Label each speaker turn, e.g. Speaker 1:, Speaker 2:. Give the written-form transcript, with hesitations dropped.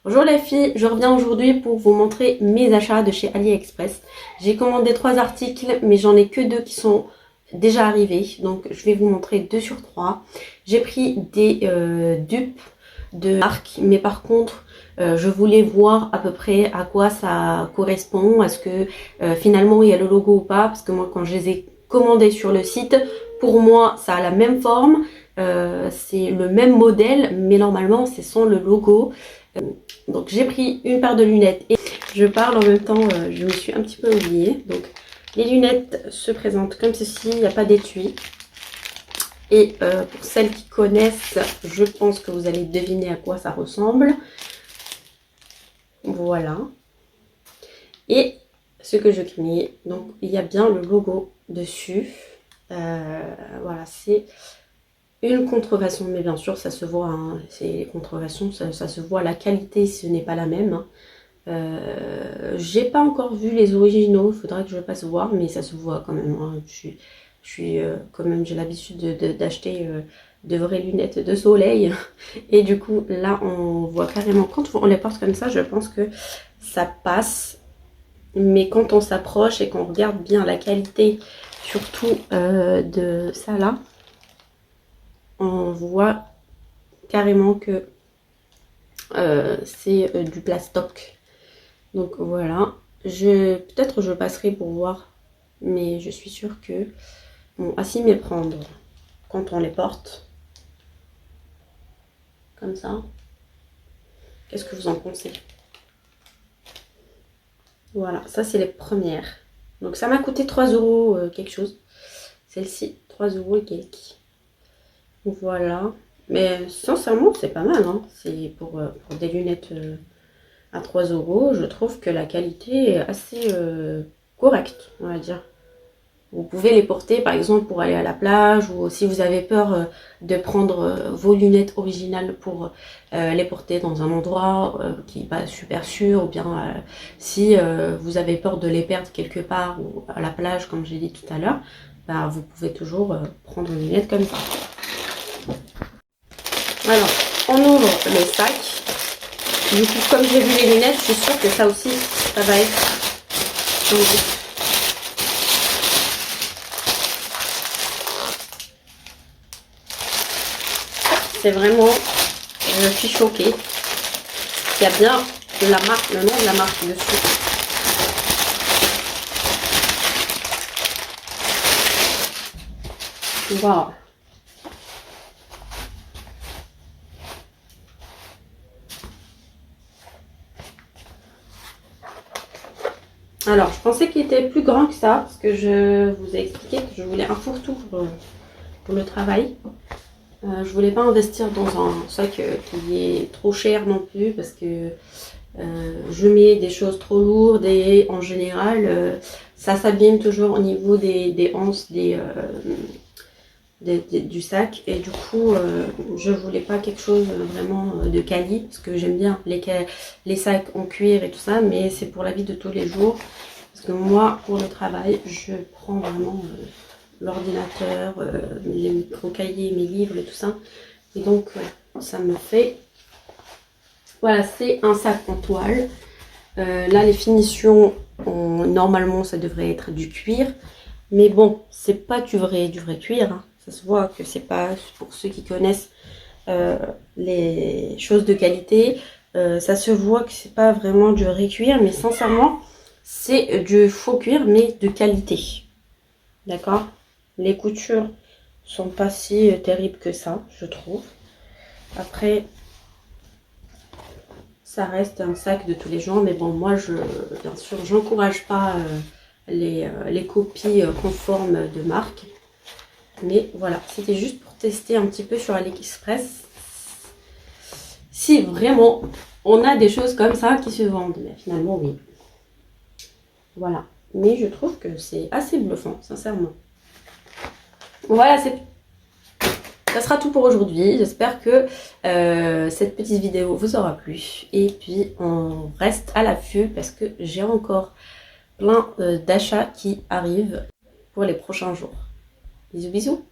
Speaker 1: Bonjour les filles, je reviens aujourd'hui pour vous montrer mes achats de chez AliExpress. J'ai commandé 3 articles mais j'en ai que 2 qui sont déjà arrivés. Donc je vais vous montrer 2 sur 3. J'ai pris des dupes de marque mais par contre je voulais voir à peu près à quoi ça correspond. Est-ce que finalement il y a le logo ou pas? Parce que moi quand je les ai commandés sur le site, pour moi ça a la même forme. C'est le même modèle mais normalement c'est sans le logo. Donc j'ai pris une paire de lunettes et je parle en même temps, je me suis un petit peu oubliée. Donc les lunettes se présentent comme ceci, il n'y a pas d'étui. Et pour celles qui connaissent, je pense que vous allez deviner à quoi ça ressemble. Voilà. Et ce que je craignais, donc il y a bien le logo dessus. Voilà, c'est une contrefaçon, mais bien sûr ça se voit, hein, c'est contrefaçon, ça se voit, la qualité ce n'est pas la même. Hein. J'ai pas encore vu les originaux, faudra que je passe voir, mais ça se voit quand même. Hein. Quand même, j'ai l'habitude d'acheter de vraies lunettes de soleil, et du coup là on voit carrément, quand on les porte comme ça, je pense que ça passe, mais quand on s'approche et qu'on regarde bien la qualité, surtout de ça là, on voit carrément que c'est du plastoc. Donc voilà, peut-être je passerai pour voir, mais je suis sûre que bon, à s'y méprendre quand on les porte comme ça. Qu'est-ce que vous en pensez? Voilà, ça c'est les premières. Donc ça m'a coûté 3 euros quelque chose. Celle-ci, 3 euros et quelques. Voilà. Mais sincèrement, c'est pas mal. Hein. C'est pour des lunettes à 3 euros. Je trouve que la qualité est assez correcte, on va dire. Vous pouvez les porter par exemple pour aller à la plage, ou si vous avez peur de prendre vos lunettes originales pour les porter dans un endroit qui n'est pas super sûr, ou bien si vous avez peur de les perdre quelque part ou à la plage comme j'ai dit tout à l'heure, bah, vous pouvez toujours prendre une lunette comme ça. Alors, on ouvre le sac. Du coup, comme j'ai vu les lunettes, je suis sûre que ça aussi, ça va être changé. C'est vraiment, je suis choquée. Il y a bien la marque, le nom de la marque dessus. Waouh. Alors, je pensais qu'il était plus grand que ça, parce que je vous ai expliqué que je voulais un fourre-tout pour le travail. Je voulais pas investir dans un sac qui est trop cher non plus, parce que je mets des choses trop lourdes et en général ça s'abîme toujours au niveau des anses du sac, et du coup je voulais pas quelque chose vraiment de quali, parce que j'aime bien les sacs en cuir et tout ça, mais c'est pour la vie de tous les jours, parce que moi pour le travail je prends vraiment l'ordinateur, les micro-cahiers, mes livres et tout ça. Et donc, ça me fait... Voilà, c'est un sac en toile. Là, les finitions, normalement, ça devrait être du cuir. Mais bon, c'est pas du vrai cuir. Hein. Ça se voit que c'est pas, pour ceux qui connaissent les choses de qualité, ça se voit que c'est pas vraiment du vrai cuir. Mais sincèrement, c'est du faux cuir, mais de qualité. D'accord? Les coutures sont pas si terribles que ça, je trouve. Après, ça reste un sac de tous les jours, mais bon, moi, bien sûr, j'encourage pas les copies conformes de marque. Mais voilà, c'était juste pour tester un petit peu sur AliExpress. Si vraiment on a des choses comme ça qui se vendent, mais finalement, oui. Voilà. Mais je trouve que c'est assez bluffant, sincèrement. Voilà, ça sera tout pour aujourd'hui. J'espère que cette petite vidéo vous aura plu. Et puis, on reste à l'affût parce que j'ai encore plein d'achats qui arrivent pour les prochains jours. Bisous, bisous!